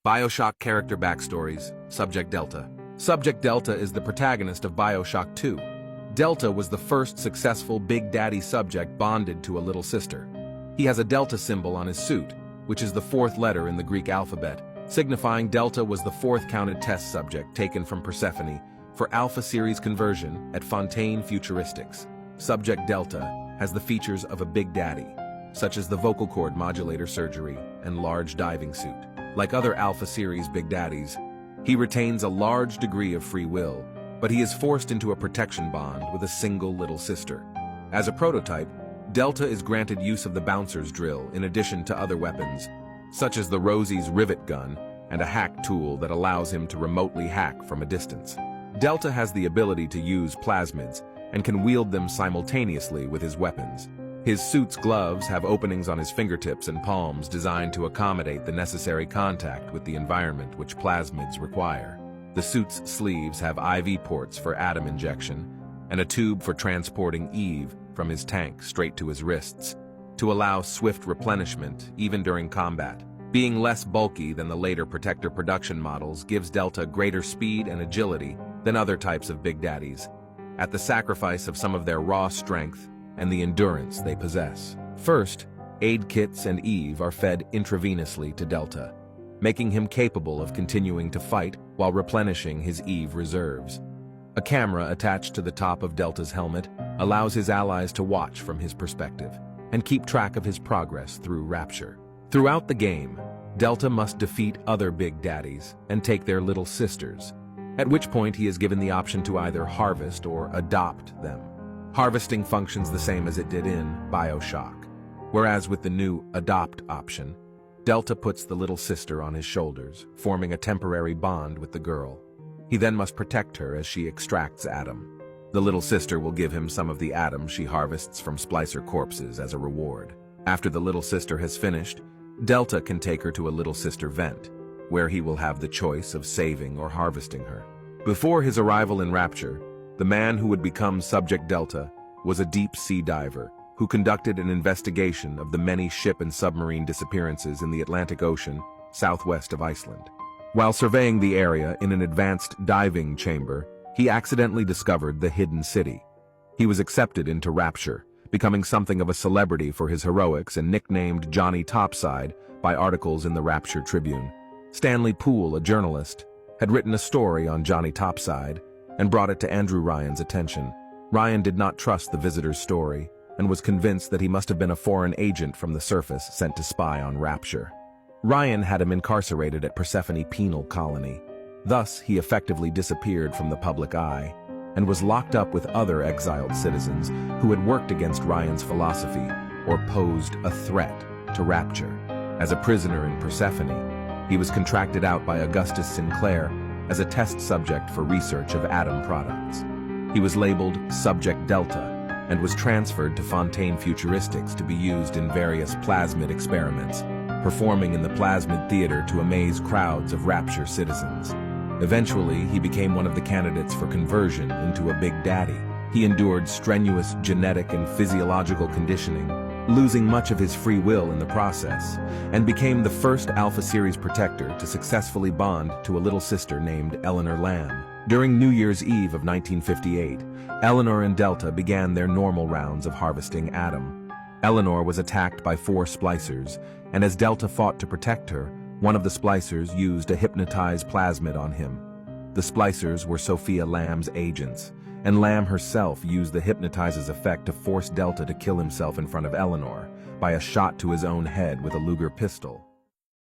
BioShock character backstories. Subject Delta. Subject Delta is the protagonist of BioShock 2. Delta was the first successful Big Daddy subject bonded to a little sister. He has a Delta symbol on his suit, which is the fourth letter in the Greek alphabet, signifying Delta was the fourth counted test subject taken from Persephone for Alpha Series conversion at Fontaine Futuristics. Subject Delta has the features of a Big Daddy, such as the vocal cord modulator surgery and large diving suit. Like other Alpha Series Big Daddies, he retains a large degree of free will, but he is forced into a protection bond with a single little sister. As a prototype, Delta is granted use of the bouncer's drill in addition to other weapons, such as the Rosie's rivet gun and a hack tool that allows him to remotely hack from a distance. Delta has the ability to use plasmids and can wield them simultaneously with his weapons. His suit's gloves have openings on his fingertips and palms designed to accommodate the necessary contact with the environment which plasmids require. The suit's sleeves have IV ports for atom injection and a tube for transporting Eve from his tank straight to his wrists, to allow swift replenishment even during combat. Being less bulky than the later Protector production models gives Delta greater speed and agility than other types of Big Daddies, at the sacrifice of some of their raw strength and the endurance they possess. First, aid kits and Eve are fed intravenously to Delta, making him capable of continuing to fight while replenishing his Eve reserves. A camera attached to the top of Delta's helmet allows his allies to watch from his perspective and keep track of his progress through Rapture. Throughout the game, Delta must defeat other Big Daddies and take their little sisters, at which point he is given the option to either harvest or adopt them. Harvesting functions the same as it did in BioShock, whereas with the new Adopt option, Delta puts the little sister on his shoulders, forming a temporary bond with the girl. He then must protect her as she extracts Adam. The little sister will give him some of the Adam she harvests from Splicer corpses as a reward. After the little sister has finished, Delta can take her to a little sister vent, where he will have the choice of saving or harvesting her. Before his arrival in Rapture, the man who would become Subject Delta was a deep-sea diver who conducted an investigation of the many ship and submarine disappearances in the Atlantic Ocean southwest of Iceland. While surveying the area in an advanced diving chamber, he accidentally discovered the hidden city. He was accepted into Rapture, becoming something of a celebrity for his heroics and nicknamed Johnny Topside by articles in the Rapture Tribune. Stanley Poole, a journalist, had written a story on Johnny Topside and brought it to Andrew Ryan's attention. Ryan did not trust the visitor's story and was convinced that he must have been a foreign agent from the surface sent to spy on Rapture. Ryan had him incarcerated at Persephone Penal Colony. Thus, he effectively disappeared from the public eye and was locked up with other exiled citizens who had worked against Ryan's philosophy or posed a threat to Rapture. As a prisoner in Persephone, he was contracted out by Augustus Sinclair as a test subject for research of Adam products. He was labeled Subject Delta and was transferred to Fontaine Futuristics to be used in various plasmid experiments, performing in the plasmid theater to amaze crowds of Rapture citizens. Eventually, he became one of the candidates for conversion into a Big Daddy. He endured strenuous genetic and physiological conditioning, losing much of his free will in the process, and became the first Alpha Series Protector to successfully bond to a little sister named Eleanor Lamb. During New Year's Eve of 1958, Eleanor and Delta began their normal rounds of harvesting Adam. Eleanor was attacked by 4 splicers, and as Delta fought to protect her, one of the splicers used a hypnotized plasmid on him. The splicers were Sophia Lamb's agents, and Lamb herself used the hypnotizer's effect to force Delta to kill himself in front of Eleanor by a shot to his own head with a Luger pistol.